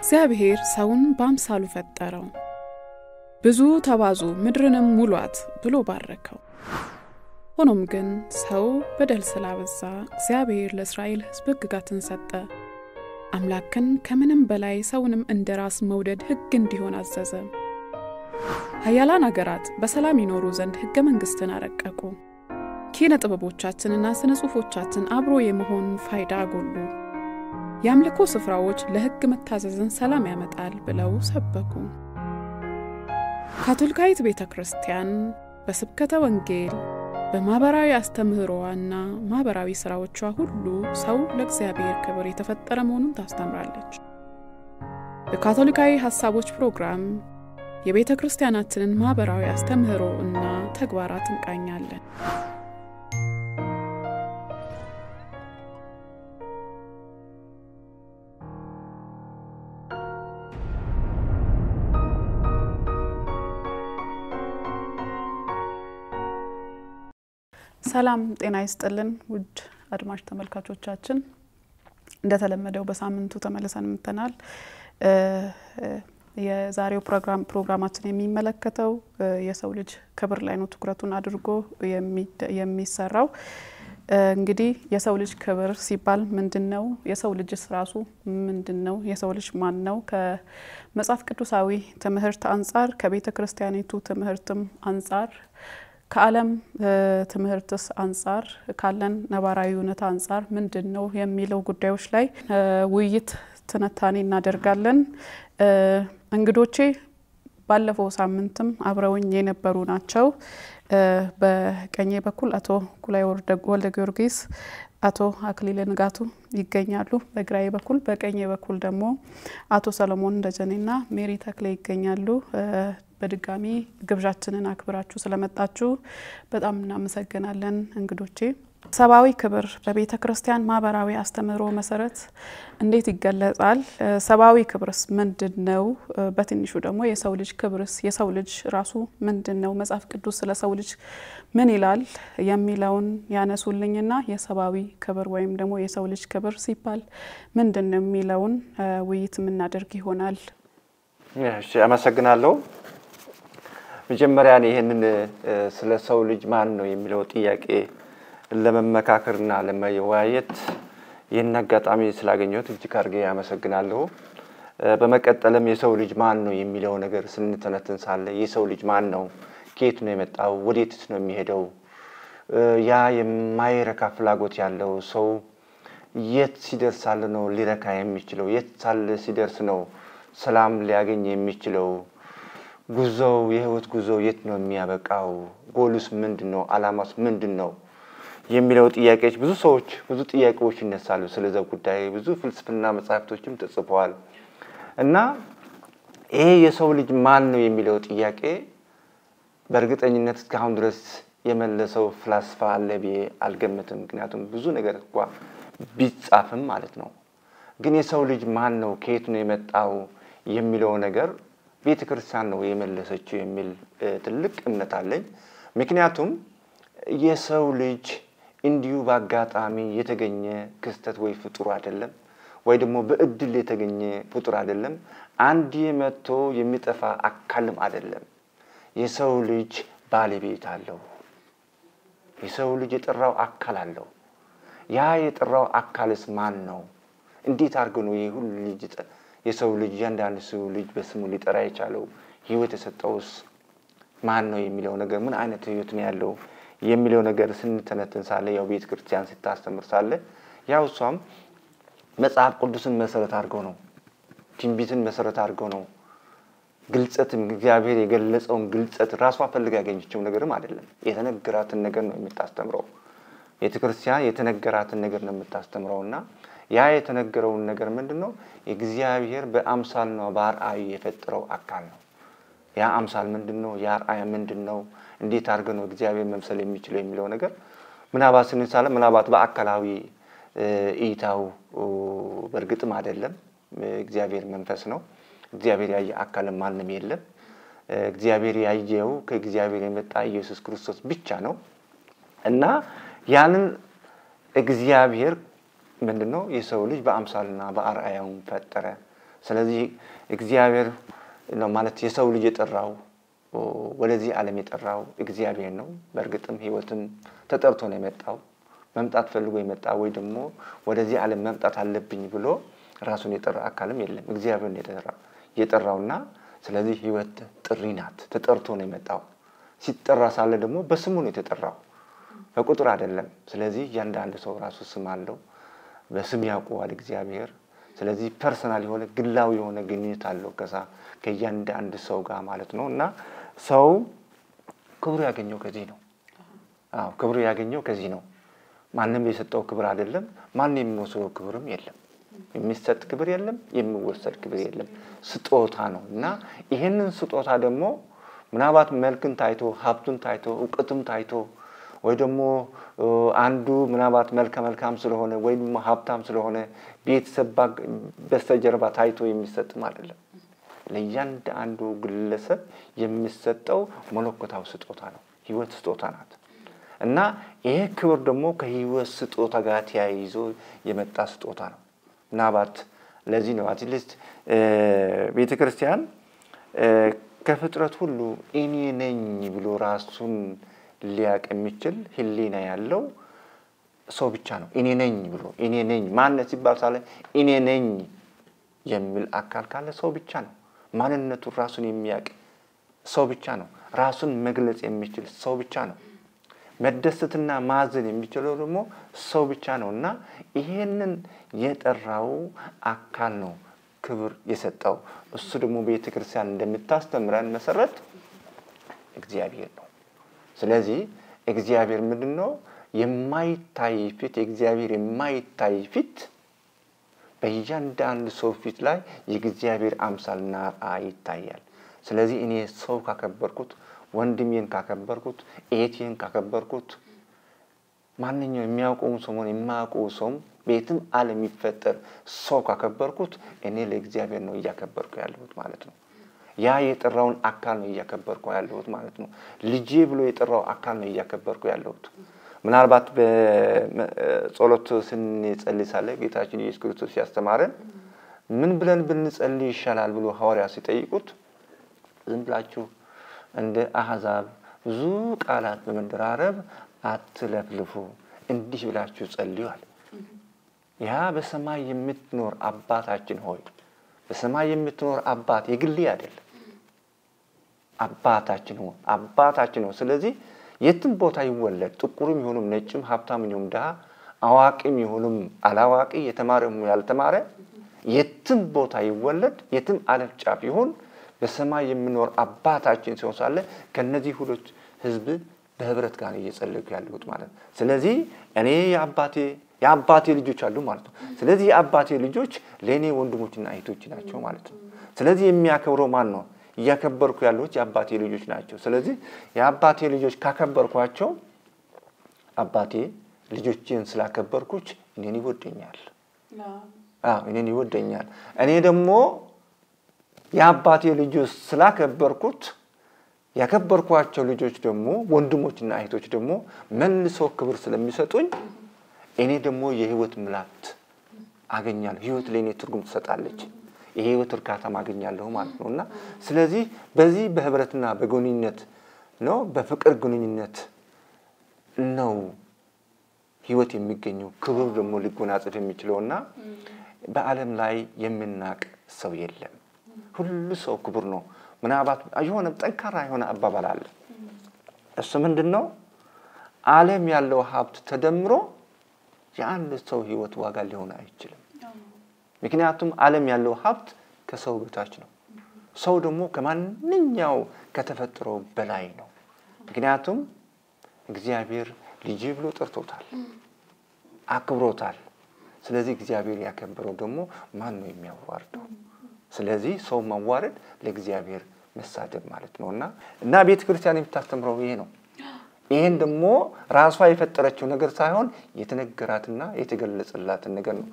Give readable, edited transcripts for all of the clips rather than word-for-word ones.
እግዚአብሔር ሰውን በአምሳሉ ፈጠረው ብዙ ተባዙ ምድርንም ሙሏት ብሎ ባረከው ሆኖም ግን ሰው በደል ስላበዛ እግዚአብሔር ለእስራኤል ሕዝብ ሕግጋትን ሰጠ አምላክን ከምንም በላይ ሰውንም እንደራስ መውደድ ሕግ እንዲሆን አዘዘ ኃያላን አገራት በሰላም ይኖሩ ዘንድ ሕገ መንግስትን አረቀቁ ኪነ ጥበቦቻችንና ስነ ጽሁፎቻችን አብሮ የመሆን ፋይዳ አጎሉ ያምልኮ ስፍራዎች ለሕግ መታዘዝን ሰላም ያመጣል ብለው ሰበኩ ካቶሊካዊት ቤተክርስቲያን በስብከተ ወንጌል በማህበራዊ አስተምህሮዋና ማህበራዊ ስራዎቿ ሁሉ ሰው ለእግዚአብሔር ክብር የተፈጠረ መሆኑን ታስተምራለች በካቶሊካዊ ሐሳቦች ፕሮግራም የቤተክርስቲያናችንን ማህበራዊ አስተምህሮ እና ተግባራት እንቃኛለን ሰላም ጤና ይስጥልን ውድ አድማጭ ተመልካቾቻችን እንደተለመደው በሳምንቱ ተመለሰን መጥተናል የዛሬው ፕሮግራማችን የሚመለከተው የሰው ልጅ ክብር ላይ ነው ትኩረቱን አድርጎ የሚሰራው እንግዲህ የሰው ልጅ ክብር ሲባል ምንድነው የሰው ልጅስ ራሱ ምንድነው የሰው ልጅ ማን ነው ከመጽሐፍ ቅዱሳዊ ትምህርት አንፃር ከቤተክርስቲያኒቱ ትምህርትም አንፃር ከዓለም ትምህርትስ አንፃር ካለን ነባራዊ ሁኔታ አንፃር ምንድነው የሚለው ጉዳዮች ላይ ውይይት ትንታኔ እናደርጋለን እንግዶቼ ባለፈው ሳምንትም አብረውኝ የነበሩ ናቸው በቀኝ በኩል አቶ ኩላይ ወልደ ጊዮርጊስ አቶ አክሊለ ንጋቱ ይገኛሉ በግራዬ በኩል በቀኝ በኩል ደግሞ አቶ ሰለሞን ደጀኔና ሜሪ ተክለ ይገኛሉ በድጋሚ ግብዣችንን አክብራችሁ ስለመጣችሁ በጣም እናመሰግናለን እንግዶቼ ሰባዊ ክብር በቤተክርስቲያን ማህበራዊ አስተምህሮ መሰረት እንዴት ይገለጻል ሰባዊ ክብርስ ምንድነው በትንሹ ደግሞ የሰው ልጅ ክብርስ የሰው ልጅ ራሱ ምንድነው መጽሐፍ ቅዱስ ስለ ሰው ልጅ ምን ይላል የሚለውን ያነሱልኝና የሰባዊ ክብር ወይም ደግሞ የሰው ልጅ ክብር ሲባል ምንድነው የሚለውን ውይይት ምናደርግ ይሆናል እሺ አመሰግናለሁ መጀመሪያ ይሄንን ስለ ሰው ልጅ ማን ነው የሚለው ጥያቄ ለመመካከርና ለመወያየት የናጋጣሚ ስላገኘሁት እጅግ አድርጌ አመሰግናለሁ በመቀጠልም የሰው ልጅ ማን ነው የሚለው ነገር ስንተነተን ሳለ የሰው ልጅ ማን ነው ከየት ነው የመጣው ወዴትስ ነው የሚሄደው ያ የማይረካ ፍላጎት ያለው ሰው የት ሲደርሳል ነው ሊረካ የሚችለው የት ሳለ ሲደርስ ነው ሰላም ሊያገኝ የሚችለው ጉዞው የህይወት ጉዞው የት ነው የሚያበቃው ጎሉስ ምንድነው አላማስ ምንድነው የሚለው ጥያቄዎች ብዙ ሰዎች ብዙ ጥያቄዎች ይነሳሉ ስለዚህ ጉዳይ ብዙ ፍልስፍና መጻሕፍቶችም ተጽፈዋል እና ይሄ የሰው ልጅ ማን ነው የሚለው ጥያቄ በእርግጠኝነት እስካሁን ድረስ የመለሰው ፍልስፋ አለ ብዬ አልገምትም ምክንያቱም ብዙ ነገር እንኳን ቢጻፍም ማለት ነው ግን የሰው ልጅ ማን ነው ከየት ነው የመጣው የሚለው ነገር ቤተክርስቲያን ነው የመለሰችው የሚል ትልቅ እምነት አለኝ ምክንያቱም የሰው ልጅ እንዲሁ ባጋጣሚ የተገኘ ክስተት ወይ ፍጡር አይደለም ወይ ደግሞ በእድል የተገኘ ፍጡር አይደለም አንድ የመጥቶ የሚጠፋ አካልም አይደለም የሰው ልጅ ባለቤት አለው የሰው ልጅ የጠራው አካል አለው ያ የጠራው አካልስ ማን ነው እንዴት አርጎ ነው ይሄ ሁሉ ልጅ የሰው ልጅ ያንዳንድ ሰው ልጅ በስሙ ሊጠራ የቻለው ህይወት የሰጠውስ ማን ነው የሚለው ነገር ምን አይነት ህይወት ነው ያለው የሚለው ነገር ስንተነተን ሳለ ያው ቤተክርስቲያን ሲታስተምር ሳለ ያው ሷም መጽሐፍ ቅዱስን መሰረት አድርገው ነው ትንቢትን መሰረት አድርገው ነው ግልጽትም እግዚአብሔር የገለጸውን ግልጽት ራሷ ፈልጋ ያገኘችው ነገርም አይደለም የተነገራትን ነገር ነው የምታስተምረው ቤተክርስቲያን የተነገራትን ነገር ነው የምታስተምረውና ያ የተነገረው ነገር ምንድነው እግዚአብሔር በአምሳልና በአርአያ የፈጠረው አካል ነው ያ አምሳል ምንድነው ያ አርአያ ምንድነው እንዴት አድርገው ነው እግዚአብሔር መምሰል የሚችለው የሚለው ነገር ምናባት ስንሳለ ምናባት በአካላዊ ኢታው በርግጥም አይደለም እግዚአብሔር መንፈስ ነው እግዚአብሔር ያየ አካል ማንንም የለም እግዚአብሔር ያየው ከእግዚአብሔር የመጣ ኢየሱስ ክርስቶስ ብቻ ነው እና ያንን እግዚአብሔር ምንድነው የሰው ልጅ በአምሳልና በአርአያው ፈጠረ ስለዚህ እግዚአብሔር ነው ማለት የሰው ልጅ የጠራው ወደዚህ ዓለም የጠራው እግዚአብሔር ነው በእርግጥም ህይወትም ተጠርቶ ነው የመጣው መምጣት ፈልጎ የመጣው ወይ ደግሞ ወደዚህ ዓለም መምጣት አለብኝ ብሎ ራሱን የጠራ አካልም የለም እግዚአብሔር የጠራውና ስለዚህ ህይወት ጥሪ ናት ተጠርቶ ነው የመጣው ሲጠራ ሳለ ደግሞ በስሙ ነው የተጠራው በቁጥር አይደለም ስለዚህ ያንዳንድ ሰው ራሱ ስም አለው በስም ያውቀዋል እግዚአብሔር ስለዚህ ፐርሰናል የሆነ ግላዊ የሆነ ግንኙነት አለው ከያንዳንድ ሰው ጋር ማለት ነውና ሰው ክብር ያገኘው ከዚህ ነው ክብር ያገኘው ከዚህ ነው ማንንም የሰጠው ክብር አይደለም ማንንም የሚወስደው ክብርም የለም የሚሰጥ ክብር የለም የሚወሰድ ክብር የለም ስጦታ ነውና ይሄንን ስጦታ ደግሞ ምናባት መልክን ታይቶ ሀብቱን ታይቶ ዕውቀቱን ታይቶ ወይ ደግሞ አንዱ ምናባት መልካም ስለሆነ ወይ ደግሞ ሀብታም ስለሆነ ቤተሰብ በስተጀርባ ታይቶ የሚሰጥም አይደለም ለያንዳንዱ ግለሰብ የሚሰጠው መለኮታዊ ስጦታ ነው ህይወት ስጦታ ናት እና ይሄ ክብር ደግሞ ከህይወት ስጦታ ጋር ተያይዞ የመጣ ስጦታ ነው ምናባት ለዚህ ነው አትሊስት ቤተክርስቲያን ከፍጥረት ሁሉ እኔ ነኝ ብሎ ራሱን ሊያቅ የሚችል ህሊና ያለው ሰው ብቻ ነው እኔ ነኝ ብሎ እኔ ነኝ ማንነት ሲባል ሳለ እኔ ነኝ የሚል አካል ካለ ሰው ብቻ ነው ማንነቱ ራሱን የሚያቅ ሰው ብቻ ነው ራሱን መግለጽ የሚችል ሰው ብቻ ነው መደሰትና ማዘን የሚችለው ደግሞ ሰው ብቻ ነውና ይሄንን የጠራው አካል ነው ክብር የሰጠው እሱ ደግሞ ቤተክርስቲያን እንደምታስተምረን መሰረት እግዚአብሔር ነው ስለዚህ እግዚአብሔር ምንድነው የማይታይ ፊት እግዚአብሔር የማይታይ ፊት በእያንዳንዱ ሰው ፊት ላይ የእግዚአብሔር አምሳልና ይታያል ስለዚህ እኔ ሰው ካከበርኩት ወንድሜን ካከበርኩት እህቴን ካከበርኩት ማንኛውም የሚያውቀው ሰውን የማያውቀው ሰው ቤትም ዓለም ይፈጠር ሰው ካከበርኩት እኔ ለእግዚአብሔር ነው ያከበርኩ ያለሁት ማለት ነው ያ የጠራውን አካል ነው ያከበርኩ ያለሁት ማለት ነው ልጄ ብሎ የጠራው አካል ነው ያከበርኩ ያለሁት ምናልባት በጸሎት ስንጸልይ ሳለ ጌታችን ኢየሱስ ክርስቶስ ያስተማረን ምን ብለን ብንጸልይ ይሻላል ብሎ ሐዋርያ ሲጠይቁት ዝም ብላችሁ እንደ አህዛብ ብዙ ቃላት በመደራረብ አትለፍልፉ እንዲህ ብላችሁ ጸልዩ አለ ያ በሰማይ የምትኖር አባታችን ሆይ በሰማይ የምትኖር አባት የግል አይደለም አባታችን ነው ስለዚህ የትም ቦታ ይወለድ ጥቁርም ይሁንም ነጭም ሀብታም ይሁንም ዳ አዋቂም ይሁንም አላዋቂ የተማረም ያልተማረ የትም ቦታ ይወለድ የትም ዓለም ጫፍ ይሁን በሰማይ የሚኖር አባታችን ሲሆን ሳለ ከነዚህ ሁለት ህዝብ በህብረት ጋር እየጸለዩ ያሉት ማለት ስለዚህ እኔ የአባቴ ልጆች አሉ ማለት ነው ስለዚህ የአባቴ ልጆች ለኔ ወንድሞችና እህቶች ናቸው ማለት ነው ስለዚህ የሚያከብረው ማን ነው ያከበርኩ ያሉት የአባቴ ልጆች ናቸው ስለዚህ የአባቴ ልጆች ካከበርኳቸው አባቴ ልጆችን ስላከበርኩች እኔን ይወደኛል እኔን ይወደኛል እኔ ደግሞ የአባቴ ልጆች ስላከበርኩት ያከበርኳቸው ልጆች ደግሞ ወንድሞችና እህቶች ደግሞ መልሶ ክብር ስለሚሰጡኝ እኔ ደግሞ የህይወት ምላት አገኛለሁ ህይወት ለኔ ትርጉም ትሰጣለች የህይወት እርካታ ማገኛለሁ ማለት ነውና ስለዚህ በዚህ በህብረትና በግንኙነት ነው በፍቅር ግንኙነት ነው ህይወት የሚገኘው ክብር ደግሞ ሊጎናጸፍ የሚችለውና በዓለም ላይ የምናቅ ሰው የለም ሁሉ ሰው ክብር ነው ምናባት አይሆነ ጠንካራ የሆነ አባባል አለ እሱ ምንድነው ዓለም ያለው ሀብት ተደምሮ የአንድ ሰው ህይወት ዋጋ ሊሆን አይችልም ምክንያቱም ዓለም ያለው ሀብት ከሰው በታች ነው ሰው ደግሞ ከማንኛው ከተፈጠረው በላይ ነው ምክንያቱም እግዚአብሔር ልጅ ብሎ ጠርቶታል አክብሮታል ስለዚህ እግዚአብሔር ያከበረው ደግሞ ማን ነው የሚያዋርደው ስለዚህ ሰው ማዋረድ ለእግዚአብሔር መሳደብ ማለት ነውና ቤተክርስቲያን የምታስተምረው ይሄ ነው ይሄን ደግሞ ራሷ የፈጠረችው ነገር ሳይሆን የተነገራትና የተገለጸላት ነገር ነው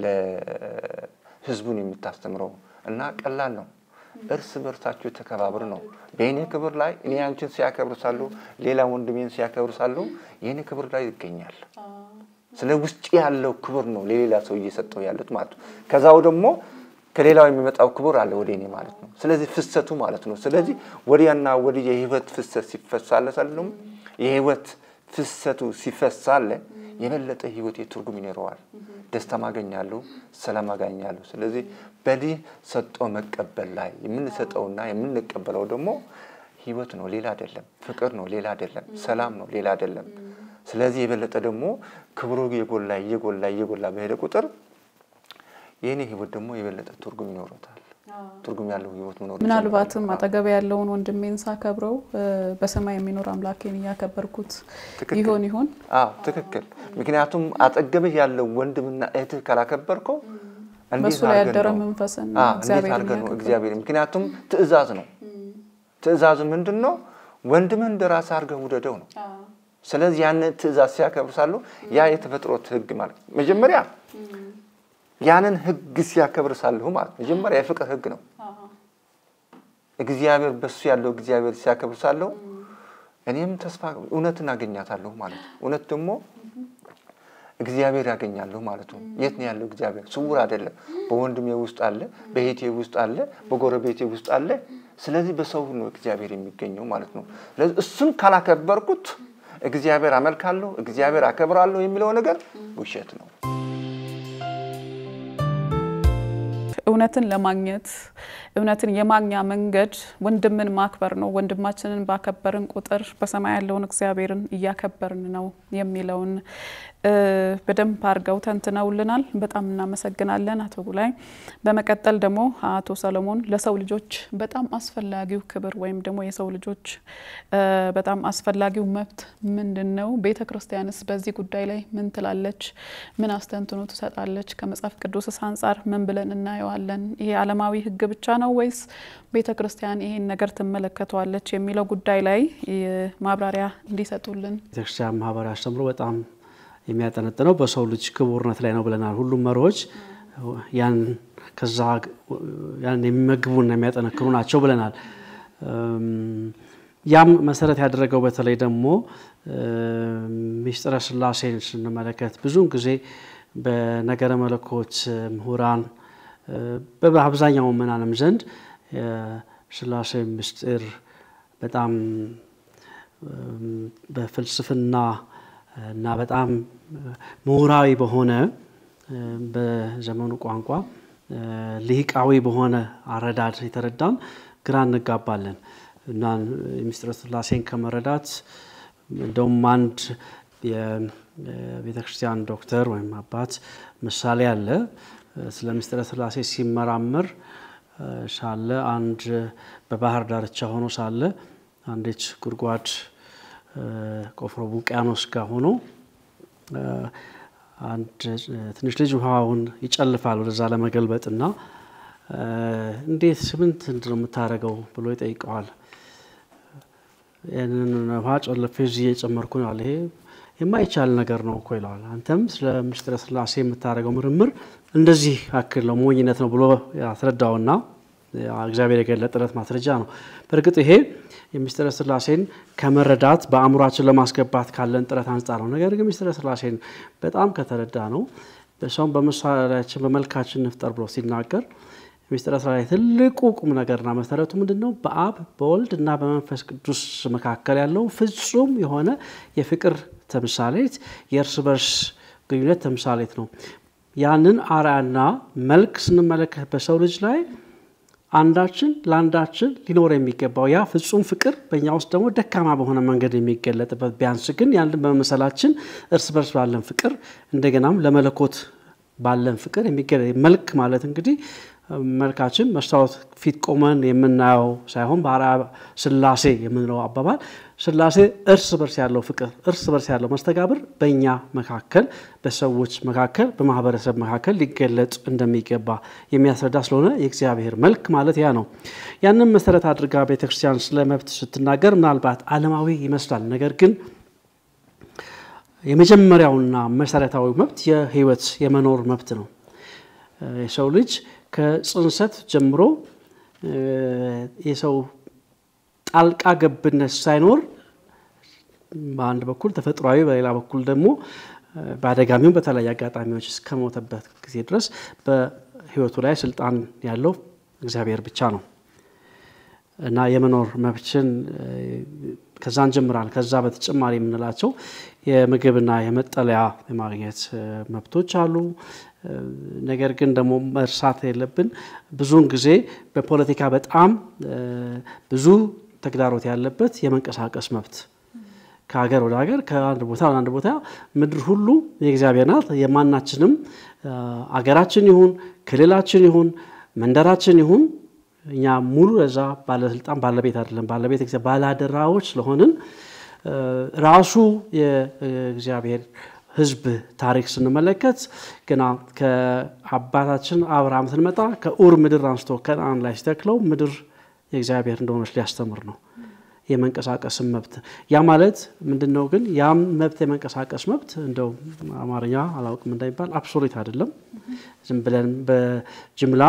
ለህዝቡን የምታስተምረው እና ቀላል ነው እርስ በርሳችሁ ተከባብሩ ነው በእኔ ክብር ላይ እኔ አንቺን ሲያከብሩሳሉ ሌላ ወንድሜን ሲያከብሩሳሉ የኔ ክብር ላይ ይገኛል ስለ ውስጥ ያለው ክብር ነው ለሌላ ሰው እየሰጠው ያሉት ማለት ከዛው ደግሞ ከሌላው የሚመጣው ክብር አለ ወደኔ ማለት ነው ስለዚህ ፍሰቱ ማለት ነው ስለዚህ ወዲያና ወዲያ የህይወት ፍሰት ሲፈሳለ ሰለም የህይወት ፍሰቱ ሲፈሳለ የበለጠ ህይወት የትርጉም ይኖረዋል ደስታ ማገኛለሁ ሰላም ማገኛለሁ ስለዚህ በዚህ ሰጥቶ መቀበል ላይ የምንሰጠውና የምንቀበለው ደግሞ ህይወት ነው ሌላ አይደለም ፍቅር ነው ሌላ አይደለም ሰላም ነው ሌላ አይደለም ስለዚህ የበለጠ ደግሞ ክብሩ የጎላ በሄደ ቁጥር የኔ ህይወት ደግሞ የበለጠ ትርጉም ይኖራታል ትርጉም ያለው ህይወት መኖር ምናልባትም አጠገብ ያለውን ወንድሜን ሳከብረው በሰማይ የሚኖር አምላኬን ያከበርኩት ይሆን ትክክል ምክንያቱም አጠገብህ ያለው ወንድምና እህትህ ካላከበርከው በሱ ላይ ያደረ መንፈስና እግዚአብሔር ምክንያቱም ትእዛዙ ምንድነው ወንድምህን እንደራስ አርገህ ውደደው ነው ስለዚህ ያን ትእዛዝ ሲያከብርሳሉ ያ የተፈጥሮት ህግ ማለት መጀመሪያ ያንን ህግ ሲያከብርሳሉ ማለት መጀመሪያ የፍቅር ህግ ነው እግዚአብሔር በሱ ያለው እግዚአብሔር ሲያከብርሳሉ እኔም ተስፋ እውነትን አገኛታለሁ ማለት እውነት ደግሞ እግዚአብሔር ያገኛለሁ ማለት ነው የት ነው ያለው እግዚአብሔር ስውር አይደለም በወንድሜ ውስጥ አለ በእህቴ ውስጥ አለ በጎረቤቴ ውስጥ አለ ስለዚህ በሰው ነው እግዚአብሔር የሚገኘው ማለት ነው ስለዚህ እሱን ካላከበርኩት እግዚአብሔር አመልካለሁ እግዚአብሔር አከብራለሁ የሚለው ነገር ውሸት ነው እውነትን ለማግኘት እውነትን የማግኛ መንገድ ወንድምን ማክበር ነው ወንድማችንን ባከበርን ቁጥር በሰማይ ያለውን እግዚአብሔርን ያከበርን ነው የሚለውን በደንብ አርገው ተንትነውልናል በጣም እናመሰግናለን አቶ ጉላይ በመቀጠል ደግሞ አቶ ሰለሞን ለሰው ልጆች በጣም አስፈላጊው ክብር ወይም ደግሞ የሰው ልጆች በጣም አስፈላጊው መብት ምንድነው ቤተክርስቲያንስ በዚህ ጉዳይ ላይ ምን ትላለች ምን አስተንትኖ ትሰጣለች ከመጽሐፍ ቅዱስ አንፃር ምን ብለን እናየዋለን ይሄ ዓለማዊ ህግ ብቻ ነው ወይስ ቤተክርስቲያን ይሄን ነገር ተመለከቷለች የሚለው ጉዳይ ላይ ማብራሪያ እንዲሰጡልን ቤተክርስቲያን ማህበራዊ አስተምሮ በጣም የሚያጠነጥነው በሰው ልጅ ክቡርነት ላይ ነው ብለናል ሁሉም መሪዎች ያን የሚመግቡና የሚያጠነክሩ ናቸው ብለናል ያም መሰረት ያደረገው በተለይ ደግሞ ሚስጥረ ስላሴን ስንመለከት ብዙን ጊዜ በነገረ መለኮት ምሁራን በአብዛኛው ምናንም ዘንድ ስላሴ ምስጢር በጣም በፍልስፍና እና በጣም ምሁራዊ በሆነ በዘመኑ ቋንቋ ሊቃዊ በሆነ አረዳድ የተረዳን ግራ እንጋባለን እና ሚስጥረ ስላሴን ከመረዳት እንደውም አንድ የቤተክርስቲያን ዶክተር ወይም አባት ምሳሌ አለ ስለ ሚስጥረ ስላሴ ሲመራመር ሳለ አንድ በባህር ዳርቻ ሆኖ ሳለ አንዲት ጉድጓድ ቆፍሮ ውቅያኖስ ጋር ሆኖ አንድ ትንሽ ልጅ ውሃውን ይጨልፋል ወደዛ ለመገልበጥና እንዴት ስምንት እንደው የምታረገው ብሎ ይጠይቀዋል ያንን ውሃ ጨልፌ እዚህ እየጨመርኩ ነው አለ ይሄ የማይቻል ነገር ነው እኮ ይላል አንተም ስለ ሚስጥረ ስላሴ የምታረገው ምርምር እንደዚህ አክል ነው ሞኝነት ነው ብሎ ያስረዳውና እግዚአብሔር የገለጠለት ማስረጃ ነው በርግጥ ይሄ የሚስጥረ ስላሴን ከመረዳት በአእምሮአችን ለማስገባት ካለን ጥረት አንፃር ነው ነገር ግን ሚስጥረ ስላሴን በጣም ከተረዳ ነው በሰው በመሳሪያችን በመልካችን ንፍጠር ብሎ ሲናገር ሚስጥረ ስላሴ ትልቁ ቁም ነገርና መሰረቱ ምንድነው በአብ በወልድና በመንፈስ ቅዱስ መካከል ያለው ፍጹም የሆነ የፍቅር ተምሳሌት የእርስ በርስ ግንኙነት ተምሳሌት ነው ያንን አራና መልክ ስንመለከት በሰው ልጅ ላይ አንዳችን ላንዳችን ሊኖር የሚገባው ያ ፍጹም ፍቅር በእኛ ውስጥ ደግሞ ደካማ በሆነ መንገድ የሚገለጥበት ቢያንስ ግን ያንን በመሰላችን እርስ በርስ ባለን ፍቅር እንደገናም ለመለኮት ባለን ፍቅር የሚገለጥ መልክ ማለት እንግዲህ መልካችን መስታወት ፊት ቆመን የምናየው ሳይሆን በአርአያ ስላሴ የምንለው አባባል ስላሴ እርስ በርስ ያለው ፍቅር እርስ በርስ ያለው መስተጋብር በእኛ መካከል በሰዎች መካከል በማህበረሰብ መካከል ሊገለጥ እንደሚገባ የሚያስረዳ ስለሆነ የእግዚአብሔር መልክ ማለት ያ ነው ያንን መሰረት አድርጋ ቤተክርስቲያን ስለ መብት ስትናገር ምናልባት ዓለማዊ ይመስላል ነገር ግን የመጀመሪያውና መሰረታዊ መብት የህይወት የመኖር መብት ነው የሰው ልጅ ከጽንሰት ጀምሮ የሰው ጣልቃ ገብነት ሳይኖር በአንድ በኩል ተፈጥሯዊ በሌላ በኩል ደግሞ በአደጋሚው በተለያየ አጋጣሚዎች እስከሞተበት ጊዜ ድረስ በህይወቱ ላይ ስልጣን ያለው እግዚአብሔር ብቻ ነው እና የመኖር መብትን ከዛን ጀምራል ከዛ በተጨማሪ የምንላቸው የምግብና የመጠለያ የማግኘት መብቶች አሉ ነገር ግን ደግሞ መርሳት የለብን ብዙን ጊዜ በፖለቲካ በጣም ብዙ ተግዳሮት ያለበት የመንቀሳቀስ መብት ከሀገር ወደ ሀገር ከአንድ ቦታ ወደ አንድ ቦታ ምድር ሁሉ የእግዚአብሔር ናት የማናችንም አገራችን ይሁን ክልላችን ይሁን መንደራችን ይሁን እኛ ሙሉ ለዛ ባለስልጣን ባለቤት አይደለም ባለቤት እግዚአብሔር ባላደራዎች ስለሆንን ራሱ የእግዚአብሔር ህዝብ ታሪክ ስንመለከት ገና ከአባታችን አብርሃም ስንመጣ ከኡር ምድር አንስቶ ከነዓን ላይ ሲተክለው ምድር የእግዚአብሔር እንደሆነች ሊያስተምር ነው የመንቀሳቀስ መብት ያ ማለት ምንድነው ግን ያ መብት የመንቀሳቀስ መብት እንደው አማርኛ አላውቅም እንዳይባል አብሶሉት አይደለም ዝም ብለን በጅምላ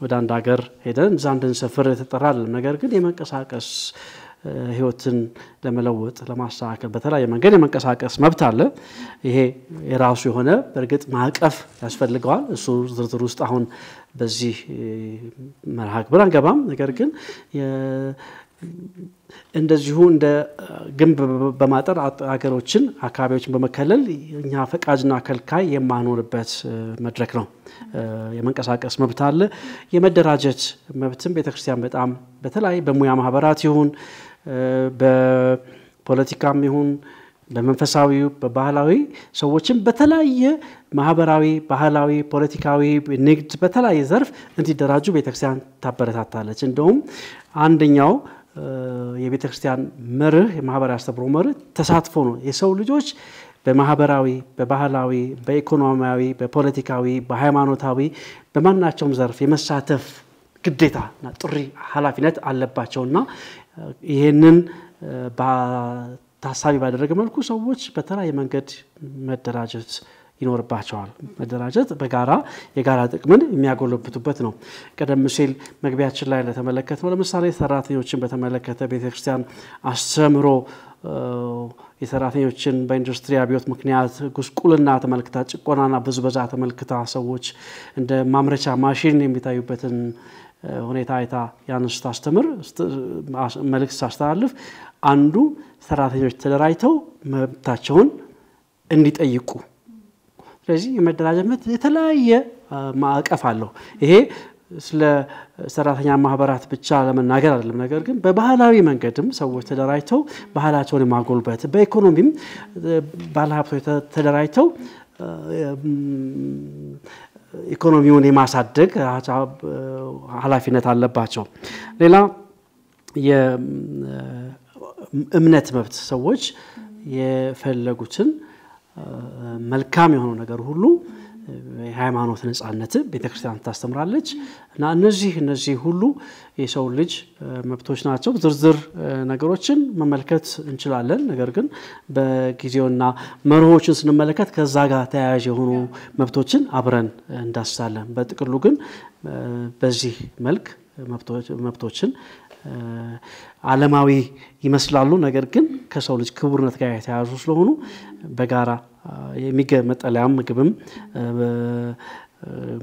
ወደ አንድ ሀገር ሄደን ዛንድን ሰፈር ተጠራል ነገር ግን የመንቀሳቀስ ህይወትን ለመለወጥ ለማስተካከል በተለያየ መንገድ የመንቀሳቀስ መብት አለ ይሄ የራሱ የሆነ በርግጥ ማዕቀፍ ያስፈልገዋል እሱ ዝርዝር ውስጥ አሁን በዚህ መርሃ ግብር አንገባም ነገር ግን እንደዚሁ እንደ ግንብ በማጠር ሀገሮችን አካባቢዎችን በመከለል እኛ ፈቃጅና ከልካይ የማንሆንበት መድረክ ነው የመንቀሳቀስ መብት አለ የመደራጀት መብትም ቤተክርስቲያን በጣም በተለይ በሙያ ማህበራት ይሁን በፖለቲካም ይሁን በመንፈሳዊ በባህላዊ ሰዎችን በተለያየ ማህበራዊ ባህላዊ ፖለቲካዊ ንግድ በተለያየ ዘርፍ እንዲደራጁ ቤተክርስቲያን ታበረታታለች እንደውም አንደኛው የቤተክርስቲያን መርህ የማህበራዊ አስተምሮ መርህ ተሳትፎ ነው የሰው ልጆች በማህበራዊ በባህላዊ በኢኮኖሚያዊ በፖለቲካዊ በሃይማኖታዊ በማናቸውም ዘርፍ የመሳተፍ ግዴታና ጥሪ ኃላፊነት አለባቸውና ይሄንን ታሳቢ ባደረገ መልኩ ሰዎች በተለያየ መንገድ መደራጀት ይኖርባቸዋል መደራጀት በጋራ የጋራ ጥቅምን የሚያጎለብቱበት ነው ቀደም ሲል መግቢያችን ላይ ለተመለከተው ለምሳሌ ሰራተኞችን በተመለከተ ቤተክርስቲያን አስተምሮ የሰራተኞችን በኢንዱስትሪ አብዮት ምክንያት ጉስቁልና ተመልክታ ጭቆናና ብዝበዛ ተመልክታ ሰዎች እንደ ማምረቻ ማሽን የሚታዩበትን ሁኔታ አይታ ያንስ ታስተምር መልእክት ታስተላልፍ አንዱ ሰራተኞች ተደራጅተው መብታቸውን እንዲጠይቁ ስለዚህ የመደራጀት የተለያየ ማዕቀፍ አለው ይሄ ስለ ሰራተኛ ማህበራት ብቻ ለመናገር አይደለም ነገር ግን በባህላዊ መንገድም ሰዎች ተደራጅተው ባህላቸውን ማጎልበት በኢኮኖሚም ባለሀብቶች ተደራጅተው ኢኮኖሚውን የማሳደግ ኃላፊነት አለባቸው ሌላ የእምነት መብት ሰዎች የፈለጉትን መልካም የሆነ ነገር ሁሉ የሃይማኖት ነጻነት ቤተክርስቲያን ታስተምራለች እና እነዚህ ሁሉ የሰው ልጅ መብቶች ናቸው ዝርዝር ነገሮችን መመልከት እንችላለን ነገር ግን በጊዜውና መርሆችን ስንመለከት ከዛ ጋር ተያያዥ የሆኑ መብቶችን አብረን እንዳስሳለን በጥቅሉ ግን በዚህ መልክ መብቶችን ዓለማዊ ይመስላሉ ነገር ግን ከሰው ልጅ ክቡርነት ጋር የተያያዙ ስለሆኑ በጋራ የሚገመጠላም ምግብም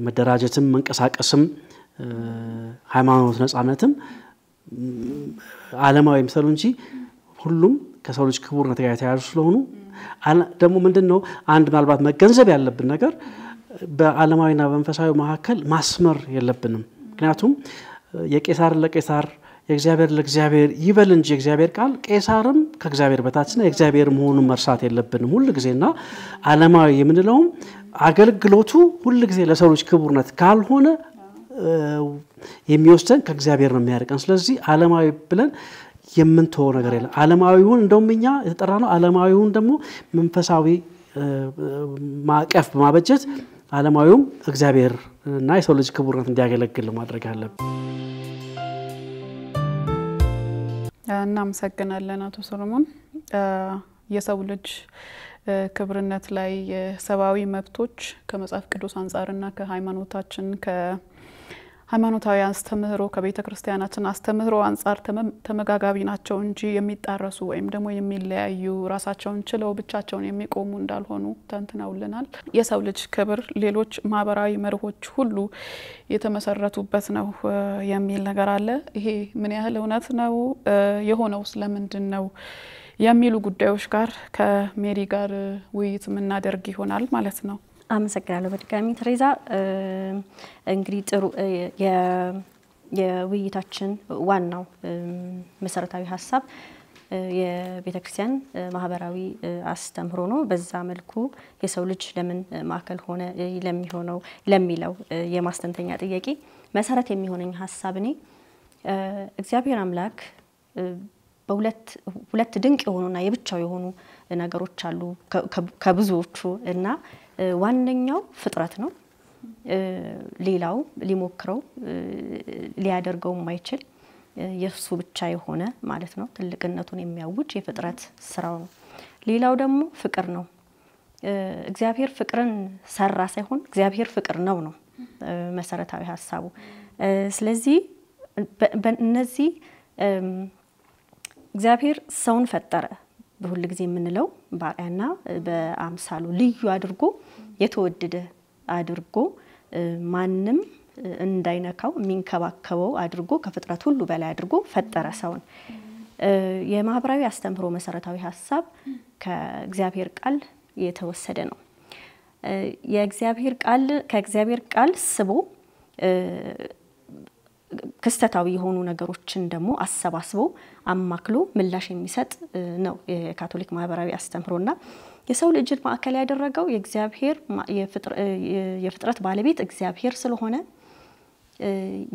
መደራጀትም መንቀሳቀስም ሃይማኖት ነጻነትም ዓለማዊ ይመስሉ እንጂ ሁሉም ከሰው ልጅ ክቡርነት ጋር የተያያዙ ስለሆኑ ደግሞ ምንድነው አንድ ምናልባት መገንዘብ ያለብን ነገር በዓለማዊና በመንፈሳዊ መካከል ማስመር የለብንም ምክንያቱም የቄሳር ለቄሳር የእግዚአብሔር ለእግዚአብሔር ይበል እንጂ እግዚአብሔር ቃል ቄሳርም ከእግዚአብሔር በታችና የእግዚአብሔር መሆኑን መርሳት የለብንም ሁሉ ጊዜና ዓለማዊ የምንለው አገልግሎቱ ሁሉ ጊዜ ለሰው ልጅ ክቡርነት ካልሆነ የሚወስተን ከእግዚአብሔር ነው የሚያርቀን ስለዚህ ዓለማዊ ብለን የምንተው ነገር የለም ዓለማዊውን እንደውምኛ የተጠራነው ዓለማዊውን ደግሞ መንፈሳዊ ማዕቀፍ በማበጀት ዓለማዊውም እግዚአብሔር እና የሰው ልጅ ክቡርነት እንዲያገለግል ማድረግ አለብን እናመሰግናለን አቶ ሰሎሞን የሰው ልጅ ክብርነት ላይ የሰብአዊ መብቶች ከመጽሐፍ ቅዱስ አንፃርና ከሃይማኖታችን ሃይማኖታዊ አስተምህሮ ከቤተ ክርስቲያናችን አስተምህሮ አንፃር ተመጋጋቢ ናቸው እንጂ የሚጣረሱ ወይም ደግሞ የሚለያዩ ራሳቸውን ችለው ብቻቸውን የሚቆሙ እንዳልሆኑ ተንትነውልናል። የሰው ልጅ ክብር ሌሎች ማህበራዊ መርሆች ሁሉ የተመሰረቱበት ነው የሚል ነገር አለ። ይሄ ምን ያህል እውነት ነው? የሆነው ስለምንድን ነው የሚሉ ጉዳዮች ጋር ከሜሪ ጋር ውይይት ምናደርግ ይሆናል ማለት ነው። አመሰግናለሁ በድጋሚ ትሬዛ። እንግዲህ ጥሩ የውይይታችን ዋናው መሰረታዊ ሀሳብ የቤተክርስቲያን ማህበራዊ አስተምህሮ ነው። በዛ መልኩ የሰው ልጅ ለምን ማዕከል ሆነ ለሚለው የማስተንተኛ ጥያቄ መሰረት የሚሆነኝ ሀሳብ እኔ እግዚአብሔር አምላክ በሁለት ድንቅ የሆኑና የብቻው የሆኑ ነገሮች አሉ ከብዙዎቹ እና ዋነኛው ፍጥረት ነው። ሌላው ሊሞክረው ሊያደርገው የማይችል የሱ ብቻ የሆነ ማለት ነው ትልቅነቱን የሚያውጅ የፍጥረት ስራው ነው። ሌላው ደግሞ ፍቅር ነው። እግዚአብሔር ፍቅርን ሰራ ሳይሆን እግዚአብሔር ፍቅር ነው መሰረታዊ ሀሳቡ። ስለዚህ በእነዚህ እግዚአብሔር ሰውን ፈጠረ በሁሉ ጊዜ የምንለው ባሪያና በአምሳሉ ልዩ አድርጎ የተወደደ አድርጎ ማንም እንዳይነካው የሚንከባከበው አድርጎ ከፍጥረት ሁሉ በላይ አድርጎ ፈጠረ ሰውን። የማህበራዊ አስተምህሮ መሰረታዊ ሀሳብ ከእግዚአብሔር ቃል የተወሰደ ነው። ከእግዚአብሔር ቃል ስቦ ክስተታዊ የሆኑ ነገሮችን ደግሞ አሰባስቦ አማክሎ ምላሽ የሚሰጥ ነው የካቶሊክ ማህበራዊ አስተምህሮና የሰው ልጅን ማዕከል ያደረገው የእግዚአብሔር የፍጥረት ባለቤት እግዚአብሔር ስለሆነ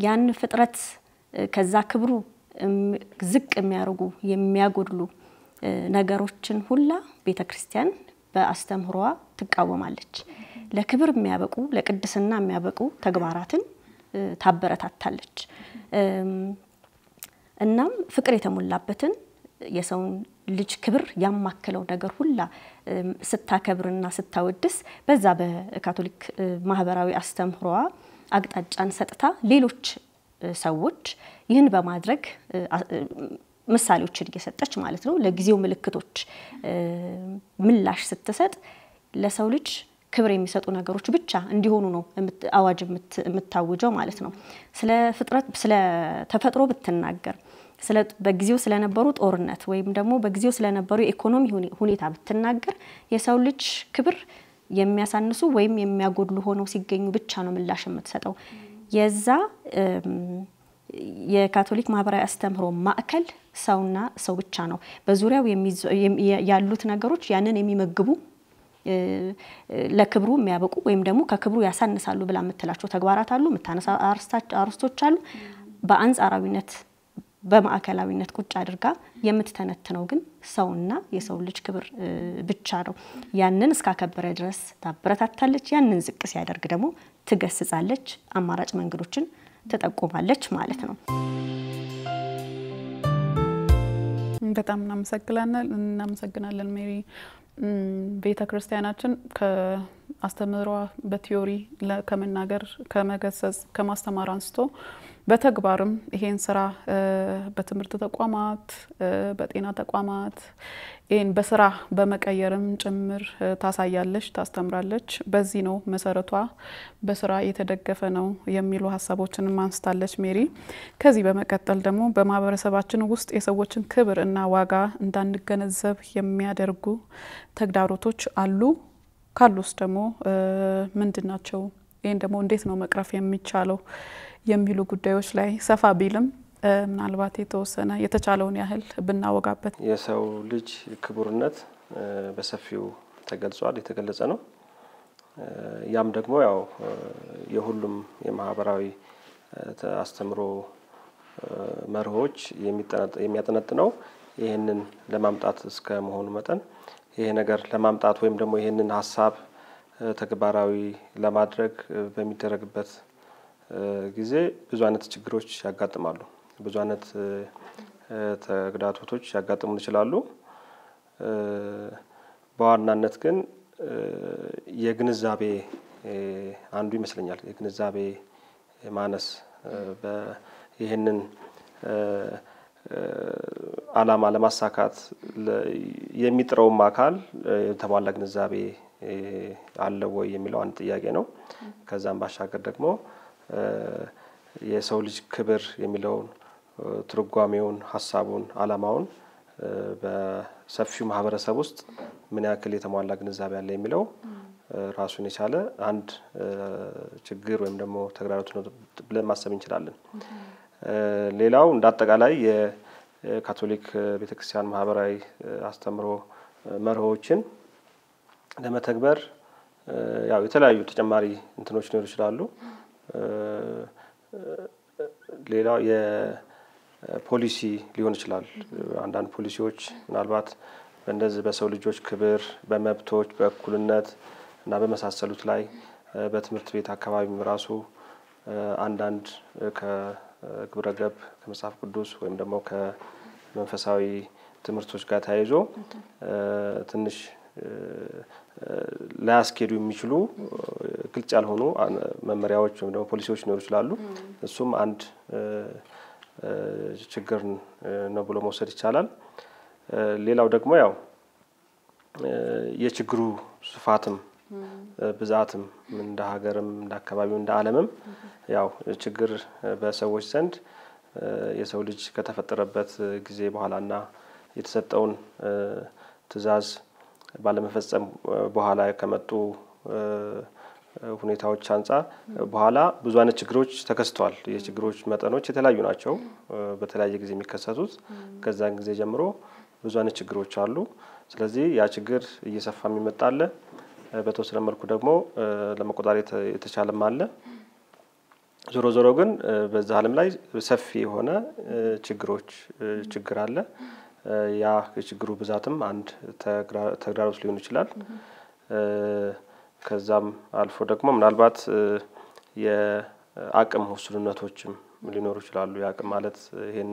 ያን ፍጥረት ከዛ ክብሩ ዝቅ የሚያርጉ የሚያጎድሉ ነገሮችን ሁላ ቤተክርስቲያን በአስተምህሮዋ ትቃወማለች። ለክብር የሚያበቁ ለቅድስና የሚያበቁ ተግባራትን ታበረታታለች። እናም ፍቅር የተሞላበትን የሰውን ልጅ ክብር ያማከለው ነገር ሁላ ስታከብርና ስታወድስ በዛ በካቶሊክ ማህበራዊ አስተምህሮዋ አቅጣጫን ሰጥታ ሌሎች ሰዎች ይህን በማድረግ ምሳሌዎችን እየሰጠች ማለት ነው ለጊዜው ምልክቶች ምላሽ ስትሰጥ ለሰው ልጅ ክብር የሚሰጡ ነገሮች ብቻ እንዲሆኑ ነው አዋጅ የምታውጀው ማለት ነው። ስለ ተፈጥሮ ብትናገር በጊዜው ስለነበሩ ጦርነት ወይም ደግሞ በጊዜው ስለነበሩ ኢኮኖሚ ሁኔታ ብትናገር የሰው ልጅ ክብር የሚያሳንሱ ወይም የሚያጎድሉ ሆነው ሲገኙ ብቻ ነው ምላሽ የምትሰጠው። የዛ የካቶሊክ ማህበራዊ አስተምህሮ ማዕከል ሰውና ሰው ብቻ ነው። በዙሪያው ያሉት ነገሮች ያንን የሚመግቡ ለክብሩ የሚያበቁ ወይም ደግሞ ከክብሩ ያሳንሳሉ ብላ የምትላቸው ተግባራት አሉ፣ የምታነሳ አርስቶች አሉ። በአንጻራዊነት በማዕከላዊነት ቁጭ አድርጋ የምትተነትነው ግን ሰውና የሰው ልጅ ክብር ብቻ ነው። ያንን እስካከበረ ድረስ ታበረታታለች፣ ያንን ዝቅ ሲያደርግ ደግሞ ትገስጻለች፣ አማራጭ መንገዶችን ተጠቆማለች ማለት ነው። በጣም እናመሰግናለን ሜሪ። ቤተ ክርስቲያናችን ከአስተምህሯ በቲዮሪ ከመናገር ከመገሰጽ ከማስተማር አንስቶ በተግባርም ይሄን ስራ በትምህርት ተቋማት በጤና ተቋማት ይሄን በስራ በመቀየርም ጭምር ታሳያለች ታስተምራለች። በዚህ ነው መሰረቷ በስራ የተደገፈ ነው የሚሉ ሐሳቦችን ማንስታለች ሜሪ። ከዚህ በመቀጠል ደግሞ በማህበረሰባችን ውስጥ የሰዎችን ክብር እና ዋጋ እንዳንገነዘብ የሚያደርጉ ተግዳሮቶች አሉ። ካሉስ ደግሞ ምንድናቸው? ይሄን ደግሞ እንዴት ነው መቅረፍ የሚቻለው የሚሉ ጉዳዮች ላይ ሰፋ ቢልም ምናልባት የተወሰነ የተቻለውን ያህል ብናወጋበት። የሰው ልጅ ክቡርነት በሰፊው ተገልጿል፣ የተገለጸ ነው። ያም ደግሞ ያው የሁሉም የማህበራዊ አስተምሮ መርሆች የሚያጠነጥነው ይሄንን ለማምጣት እስከ መሆኑ መጠን ይሄ ነገር ለማምጣት ወይም ደግሞ ይሄንን ሐሳብ ተግባራዊ ለማድረግ በሚደረግበት ጊዜ ብዙ አይነት ችግሮች ያጋጥማሉ፣ ብዙ አይነት ተግዳሮቶች ያጋጥሙ ይችላሉ። በዋናነት ግን የግንዛቤ አንዱ ይመስለኛል የግንዛቤ ማነስ ይህንን ዓላማ ለማሳካት የሚጥረውም አካል የተሟላ ግንዛቤ አለው ወይ የሚለው አንድ ጥያቄ ነው። ከዛም ባሻገር ደግሞ የሰው ልጅ ክብር የሚለውን ትርጓሜውን፣ ሐሳቡን፣ ዓላማውን በሰፊው ማህበረሰብ ውስጥ ምን ያክል የተሟላ ግንዛቤ አለ የሚለው ራሱን የቻለ አንድ ችግር ወይም ደግሞ ተግዳሮት ነው ብለን ማሰብ እንችላለን። ሌላው እንደ አጠቃላይ የካቶሊክ ቤተክርስቲያን ማህበራዊ አስተምሮ መርሆችን ለመተግበር ያው የተለያዩ ተጨማሪ እንትኖች ሊኖሩ ይችላሉ። ሌላው የፖሊሲ ሊሆን ይችላል። አንዳንድ ፖሊሲዎች ምናልባት በእንደዚህ በሰው ልጆች ክብር፣ በመብቶች፣ በእኩልነት እና በመሳሰሉት ላይ በትምህርት ቤት አካባቢም ራሱ አንዳንድ ከግብረ ገብ ከመጽሐፍ ቅዱስ ወይም ደግሞ ከመንፈሳዊ ትምህርቶች ጋር ተያይዞ ትንሽ ላያስኬዱ የሚችሉ ግልጽ ያልሆኑ መመሪያዎች ወይም ደግሞ ፖሊሲዎች ሊኖሩ ይችላሉ። እሱም አንድ ችግር ነው ብሎ መውሰድ ይቻላል። ሌላው ደግሞ ያው የችግሩ ስፋትም ብዛትም እንደ ሀገርም እንደ አካባቢው እንደ ዓለምም ያው ችግር በሰዎች ዘንድ የሰው ልጅ ከተፈጠረበት ጊዜ በኋላና የተሰጠውን ትዕዛዝ ባለመፈጸም በኋላ ከመጡ ሁኔታዎች አንፃር በኋላ ብዙ አይነት ችግሮች ተከስተዋል። የችግሮች መጠኖች የተለያዩ ናቸው፣ በተለያየ ጊዜ የሚከሰቱት። ከዛን ጊዜ ጀምሮ ብዙ አይነት ችግሮች አሉ። ስለዚህ ያ ችግር እየሰፋ የሚመጣለ በተወሰነ መልኩ ደግሞ ለመቆጣጠር የተቻለም አለ። ዞሮ ዞሮ ግን በዛ ዓለም ላይ ሰፊ የሆነ ችግር አለ። ያ የችግሩ ብዛትም አንድ ተግዳሮት ሊሆን ይችላል። ከዛም አልፎ ደግሞ ምናልባት የአቅም ውስንነቶችም ሊኖሩ ይችላሉ። የአቅም ማለት ይሄን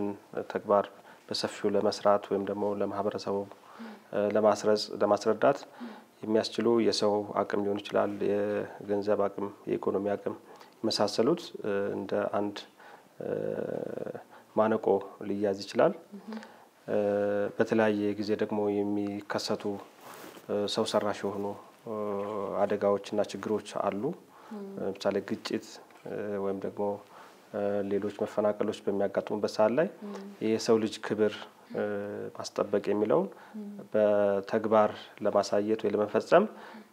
ተግባር በሰፊው ለመስራት ወይም ደግሞ ለማህበረሰቡ ለማስረዳት የሚያስችሉ የሰው አቅም ሊሆን ይችላል፣ የገንዘብ አቅም፣ የኢኮኖሚ አቅም የመሳሰሉት እንደ አንድ ማነቆ ሊያዝ ይችላል። በተለያየ ጊዜ ደግሞ የሚከሰቱ ሰው ሰራሽ የሆኑ አደጋዎችና ችግሮች አሉ። ለምሳሌ ግጭት ወይም ደግሞ ሌሎች መፈናቀሎች በሚያጋጥሙበት ሰዓት ላይ የሰው ልጅ ክብር ማስጠበቅ የሚለውን በተግባር ለማሳየት ወይ ለመፈጸም